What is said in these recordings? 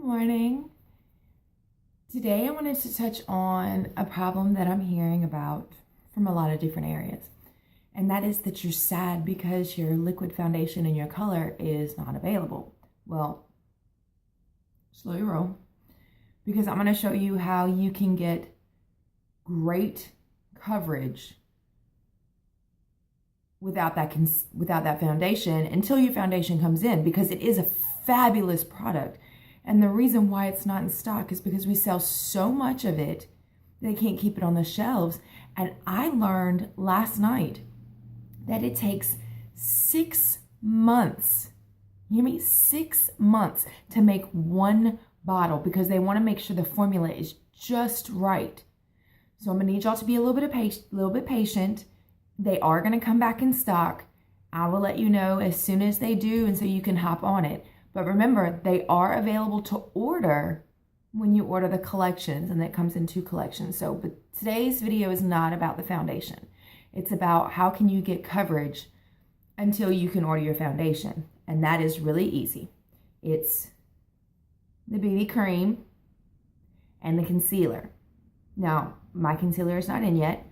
morning. Today I wanted to touch on a problem that I'm hearing about from a lot of different areas. And that is that you're sad because your liquid foundation and your color is not available. Well, slow your roll, because I'm going to show you how you can get great coverage without that foundation until your foundation comes in, because it is a fabulous product. And the reason why it's not in stock is because we sell so much of it, they can't keep it on the shelves. And I learned last night that it takes 6 months, you hear me? 6 months to make one bottle, because they want to make sure the formula is just right. So I'm gonna need y'all to be a little bit patient. They are gonna come back in stock. I will let you know as soon as they do, and so you can hop on it. But remember, they are available to order when you order the collections, and that comes in 2 collections. But today's video is not about the foundation. It's about how can you get coverage until you can order your foundation. And that is really easy. It's the BB cream and the concealer. Now, my concealer is not in yet.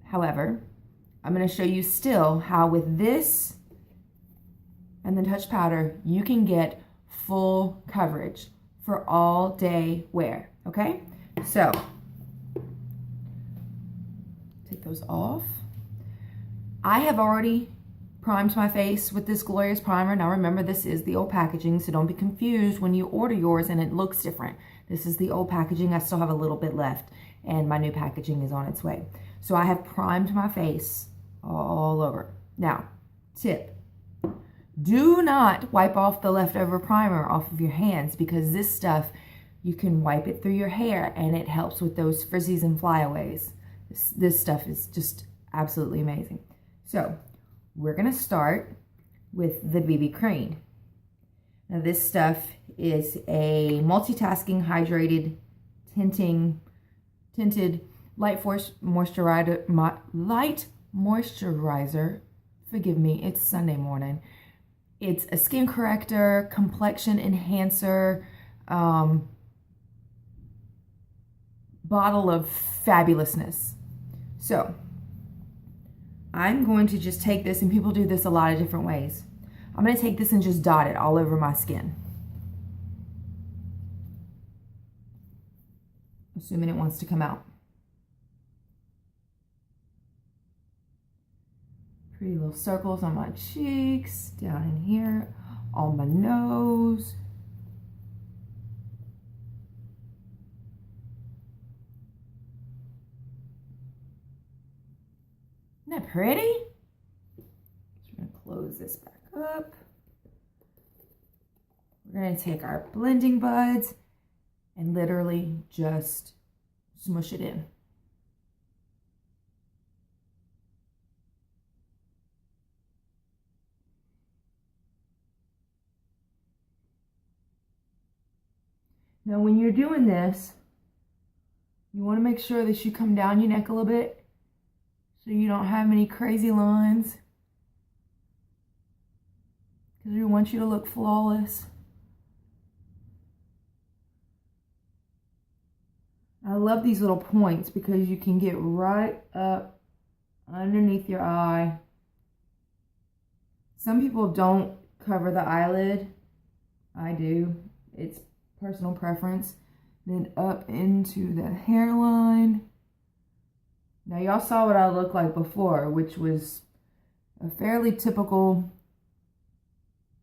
However, I'm going to show you still how with this and the touch powder, you can get full coverage for all day wear, okay? So, take those off. I have already primed my face with this Glorious Primer. Now remember, this is the old packaging, so don't be confused when you order yours and it looks different. This is the old packaging. I still have a little bit left, and my new packaging is on its way. So I have primed my face all over. Now, tip. Do not wipe off the leftover primer off of your hands, because this stuff, you can wipe it through your hair and it helps with those frizzies and flyaways. This stuff is just absolutely amazing. So we're going to start with the BB cream. Now this stuff is a multitasking hydrated tinted light moisturizer. Forgive me, it's Sunday morning. It's a skin corrector, complexion enhancer, bottle of fabulousness. So I'm going to just take this, and people do this a lot of different ways. I'm going to take this and just dot it all over my skin, assuming it wants to come out. Pretty little circles on my cheeks, down in here, on my nose. Isn't that pretty? Just gonna close this back up. We're gonna take our blending buds and literally just smush it in. Now, when you're doing this, you want to make sure that you come down your neck a little bit so you don't have any crazy lines, because we want you to look flawless. I love these little points because you can get right up underneath your eye. Some people don't cover the eyelid. I do. It's personal preference. Then up into the hairline. Now y'all saw what I looked like before, which was a fairly typical,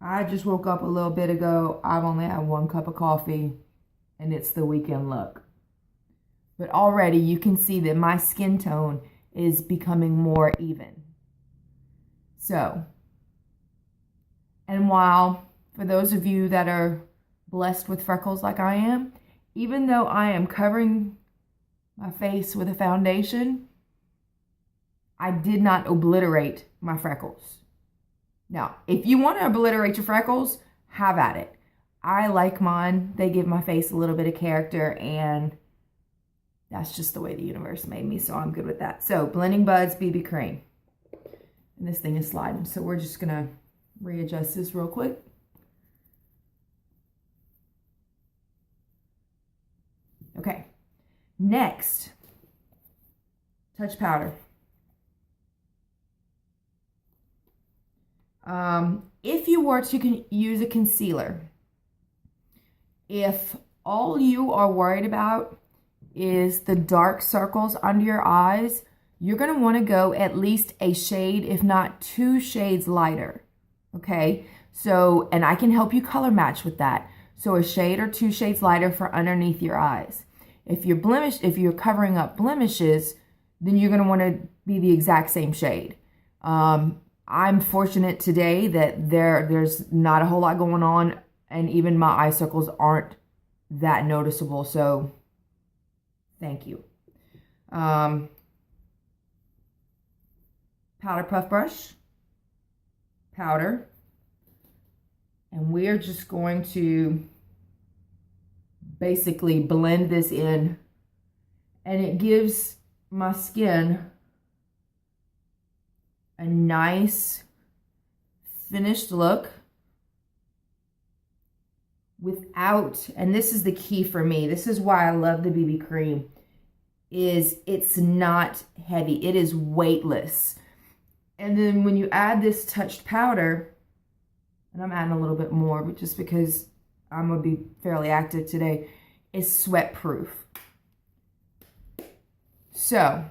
I just woke up a little bit ago, I've only had 1 cup of coffee, and it's the weekend look. But already you can see that my skin tone is becoming more even. So, and while for those of you that are blessed with freckles like I am, even though I am covering my face with a foundation, I did not obliterate my freckles. Now, if you want to obliterate your freckles, have at it. I like mine. They give my face a little bit of character, and that's just the way the universe made me, so I'm good with that. So, Blending Buds BB Cream. And this thing is sliding, so we're just going to readjust this real quick. Next, touch powder. If you were to use a concealer, if all you are worried about is the dark circles under your eyes, you're going to want to go at least a shade, if not 2 shades lighter. Okay, so, and I can help you color match with that. So a shade or 2 shades lighter for underneath your eyes. If you're covering up blemishes, then you're going to want to be the exact same shade. I'm fortunate today that there's not a whole lot going on, and even my eye circles aren't that noticeable, so thank you. Powder puff brush, powder, and we are just going to basically blend this in, and it gives my skin a nice finished look without, and this is the key for me, this is why I love the BB cream, is it's not heavy, it is weightless. And then when you add this touched powder, and I'm adding a little bit more, but just because I'm gonna be fairly active today, is sweat proof. So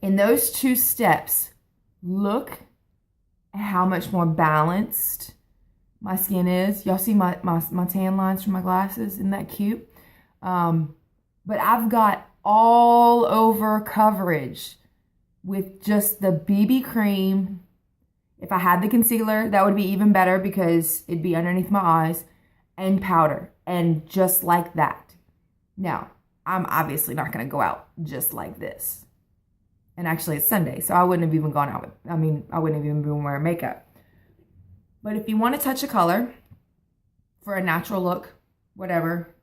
in those 2 steps, look at how much more balanced my skin is. Y'all see my tan lines from my glasses? Isn't that cute? But I've got all over coverage with just the BB cream. If I had the concealer, that would be even better because it'd be underneath my eyes, and powder, and just like that. Now, I'm obviously not going to go out just like this. And actually, it's Sunday, so I wouldn't have even gone out with, I wouldn't have even been wearing makeup. But if you want to touch a color for a natural look, whatever,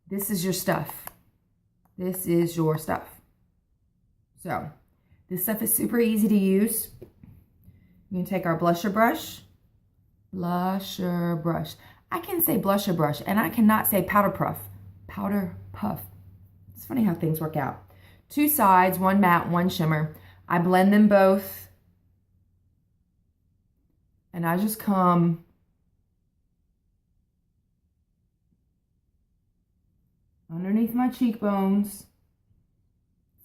this is your stuff. This is your stuff. So, this stuff is super easy to use. You can take our blusher brush. I can say blusher brush, and I cannot say powder puff. Powder puff. It's funny how things work out. 2 sides, 1 matte, 1 shimmer. I blend them both, and I just come underneath my cheekbones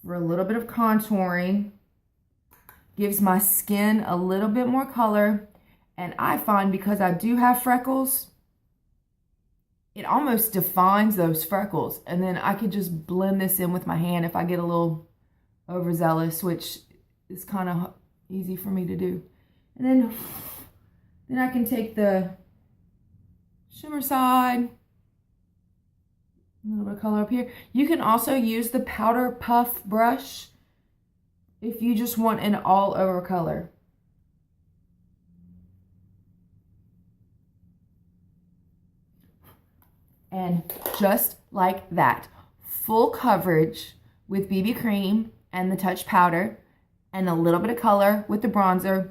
for a little bit of contouring. Gives my skin a little bit more color, and I find because I do have freckles, it almost defines those freckles. And then I could just blend this in with my hand if I get a little overzealous, which is kind of easy for me to do. And then I can take the shimmer side, a little bit of color up here. You can also use the powder puff brush if you just want an all over color. And just like that, full coverage with BB cream and the touch powder and a little bit of color with the bronzer,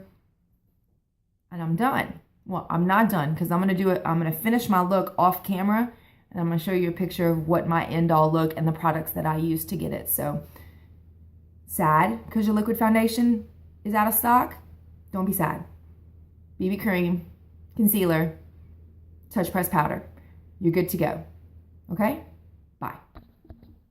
and I'm done. Well, I'm not done because I'm gonna finish my look off camera, and I'm gonna show you a picture of what my end all look and the products that I use to get it. So, sad because your liquid foundation is out of stock? Don't be sad. BB cream, concealer, touch press powder. You're good to go. Okay? Bye.